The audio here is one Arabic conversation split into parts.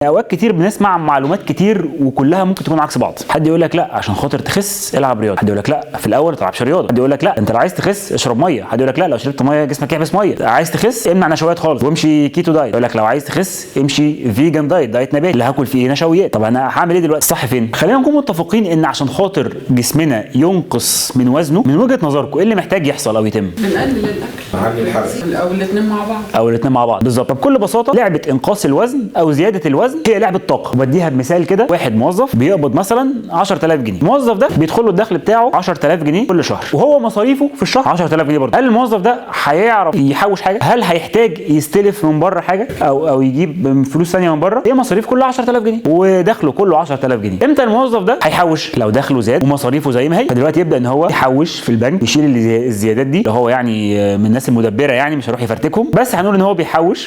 اوقات كتير بنسمع معلومات كتير وكلها ممكن تكون عكس بعض. حد يقول لك لا عشان خاطر تخس العب رياضه، حد يقول لك لا في الاول ما تلعبش رياضه، حد يقول لك لا انت لو عايز تخس اشرب ميه، حد يقول لك لا لو شربت ميه جسمك يحبس ميه، عايز تخس امنع نشويات خالص وامشي كيتو دايت، يقول لك لو عايز تخس امشي فيجن دايت، دايت نباتي اللي هاكل فيه نشويات. طب انا هعمل ايه دلوقتي؟ الصح فين؟ خلينا نكون متفقين ان عشان خاطر جسمنا ينقص من وزنه، من وجهه نظركم ايه اللي محتاج يحصل او يتم؟ بنقلل الاكل، نعلي الحرق، او الاثنين مع بعض، او الاثنين مع بعض بالظبط. بكل بساطه لعبه انقاص الوزن او زياده الوزن هي لعبه طاقه. وبديها بمثال كده، واحد موظف بيقبض مثلا 10000 جنيه، الموظف ده بيدخل له الدخل بتاعه 10000 جنيه كل شهر، وهو مصاريفه في الشهر 10000 جنيه برضه. هل الموظف ده هيعرف يحوش حاجه؟ هل هيحتاج يستلف من بره حاجه او يجيب فلوس ثانيه من بره؟ هي مصاريف كلها 10000 جنيه ودخله كله 10000 جنيه. امتى الموظف ده هيحوش؟ لو دخله زاد ومصاريفه زي ما هي. فدلوقتي يبدا ان هو يحوش في البنك، يشيل الزيادات دي، لو هو يعني من الناس المدبره يعني مش هيروح يفرتكهم، بس هنقول ان هو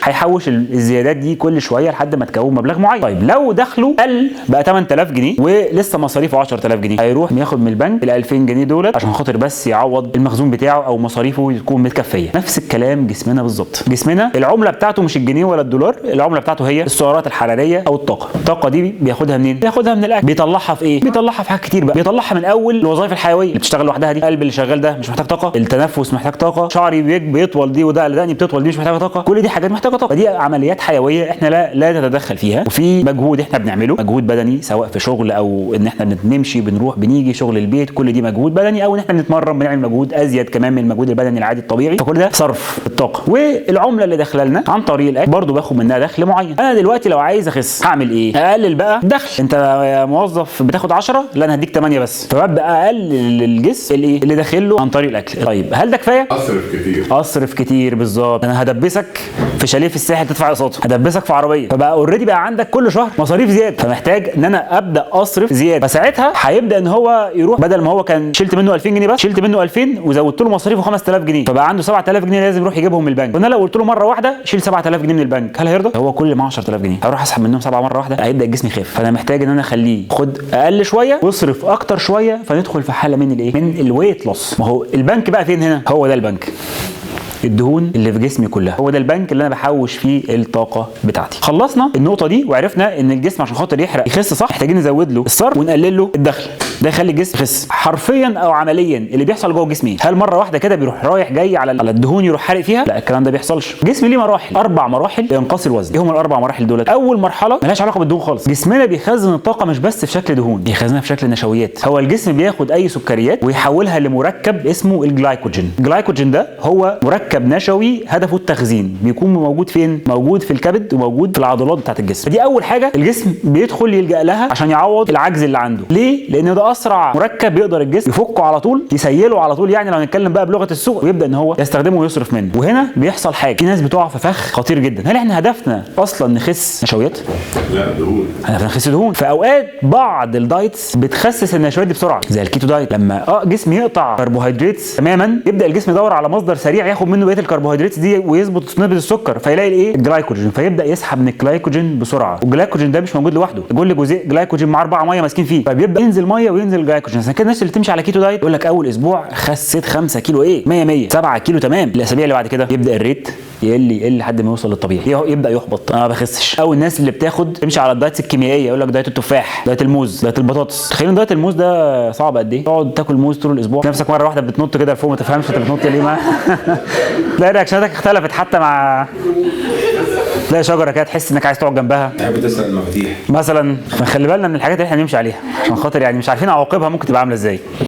هيحوش الزيادات دي كل شويه لحد ما تكون مبلغ معين. طيب لو دخله قل بقى 8000 جنيه ولسه مصاريفه 10000 جنيه، هيروح ياخد من البنك ال 2000 جنيه دولت عشان خاطر بس يعوض المخزون بتاعه او مصاريفه تكون متكفيه. نفس الكلام جسمنا بالظبط. جسمنا العمله بتاعته مش الجنيه ولا الدولار، العمله بتاعته هي السعرات الحراريه او الطاقه. الطاقه دي بياخدها منين؟ بياخدها من الاكل. بيطلعها في ايه؟ بيطلعها في حاجات كتير بقى. بيطلعها من اول الوظائف الحيويه اللي بتشتغل لوحدها دي، القلب اللي شغال ده مش محتاج طاقه، التنفس محتاج طاقه، شعري بيطول دي وده دقني بتطول دي مش محتاجه طاقه، كل دي حاجات محتاجه طاقه. فدي عمليات حيويه احنا لا نتدخل فيها، وفي مجهود احنا بنعمله، مجهود بدني سواء في شغل او ان احنا بنمشي بنروح بنيجي شغل البيت، كل دي مجهود بدني، او ان احنا بنتمرن بنعمل مجهود ازيد كمان من المجهود البدني العادي الطبيعي. فكل ده صرف الطاقه. والعمله اللي داخله لنا عن طريق الاكل برضه باخد منها دخل معين. انا دلوقتي لو عايز اخس هعمل ايه؟ اقلل بقى دخل. انت يا موظف بتاخد 10، لا انا هديك 8 بس، فببدا اقلل الجسم اللي داخل له عن طريق الاكل. طيب هل ده كفايه؟ اصرف كتير بالظبط. انا هدبسك في شاليه في الساحل تدفع اقساطه، هدبسك في عربيه، فبقى اوريدي بقى عندك كل شهر مصاريف زياده، فمحتاج ان انا ابدا اصرف زياده. فساعتها هيبدا ان هو يروح، بدل ما هو كان شلت منه 2000 جنيه بس، شلت منه 2000 وزودت له مصاريفه 5000 جنيه، فبقى عنده 7000 جنيه لازم يروح يجيبهم من البنك. وانا لو قلت له مره واحده شيل 7000 جنيه من البنك، هل هيرضى؟ هو كل ما 10000 جنيه هروح اسحب منهم 7 مره واحده، هيبدا الجسم يخف. فانا محتاج ان انا اخليه خد اقل شويه واصرف اكتر شويه، فندخل في حاله من الايه؟ من الويت لوس. ما هو البنك بقى فين هنا؟ هو ده البنك، الدهون اللي في جسمي كلها، هو ده البنك اللي انا بحوش فيه الطاقه بتاعتي. خلصنا النقطه دي وعرفنا ان الجسم عشان خاطر يحرق يخس صح محتاجين نزود له الصرف ونقلل له الدخل، ده يخلي الجسم يخس. حرفيا او عمليا اللي بيحصل جوه جسمي، هل مره واحده كده بيروح رايح جاي على الدهون يروح حارق فيها؟ لا، الكلام ده بيحصلش. جسمي ليه مراحل، 4 مراحل لانقاص الوزن. ايه هم ال4 مراحل دولت؟ اول مرحله ملهاش علاقه بالدهون خالص، جسمنا بيخزن الطاقه مش بس في شكل دهون، بيخزنها في شكل نشويات. هو الجسم بياخد اي سكريات ويحولها لمركب اسمه الجلايكوجين. الجلايكوجين ده هو مركب نشوي هدفه التخزين، بيكون موجود فين؟ موجود في الكبد وموجود في العضلات بتاعت الجسم. فدي اول حاجه الجسم بيدخل يلجأ لها عشان يعوض العجز اللي عنده. ليه؟ لان ده اسرع مركب بيقدر الجسم يفكه على طول، يسيله على طول، يعني لو هنتكلم بقى بلغه السوق، ويبدا ان هو يستخدمه ويصرف منه. وهنا بيحصل حاجه، في ناس بتقع في فخ خطير جدا. هل احنا هدفنا اصلا نخس نشويات؟ لا، دهون. هدفنا نخس دهون. في اوقات بعض الدايتس بتخسس النشويات دي بسرعه، زي الكيتو دايت. لما جسم يقطع كربوهيدرات تماما، يبدا الجسم يدور على مصدر سريع ياخد منه بقيه الكربوهيدرات دي ويظبط نسبه السكر، فيلاقي الايه؟ الجلايكوجين، فيبدا يسحب من الجلايكوجين بسرعه. والجلايكوجين ده مش موجود لوحده، كل جزيء جلايكوجين مع 4 ميه ماسكين فيه، فبيبدا ينزل ميه وينزل جلايكوجين. عشان كده الناس اللي تمشي على كيتو دايت يقول لك اول اسبوع خسيت 5 كيلو، ايه 100 7 كيلو تمام. الاسابيع اللي بعد كده يبدا الريت يقل لحد ما يوصل للطبيعي، يبدا يحبط، انا ما بخسش. او الناس اللي بتاخد تمشي على الدايتس الكيميائيه، يقول لك دايت التفاح، دايت الموز، دايت البطاطس. تخيلوا دايت الموز ده صعب قد ايه؟ تقعد تاكل موز طول الاسبوع، نفسك مره واحده بتنط كده لفوق ما تفهمش انت بتنط ليه، ما تلاقي رياكشناتك اختلفت حتى مع تلاقي شجره كده تحس انك عايز تقعد جنبها، تحب تسرق المفاتيح مثلا. فخلي بالنا من الحاجات اللي احنا نمشي عليها عشان خاطر يعني مش عارفين عواقبها ممكن تبقى عامله ازاي.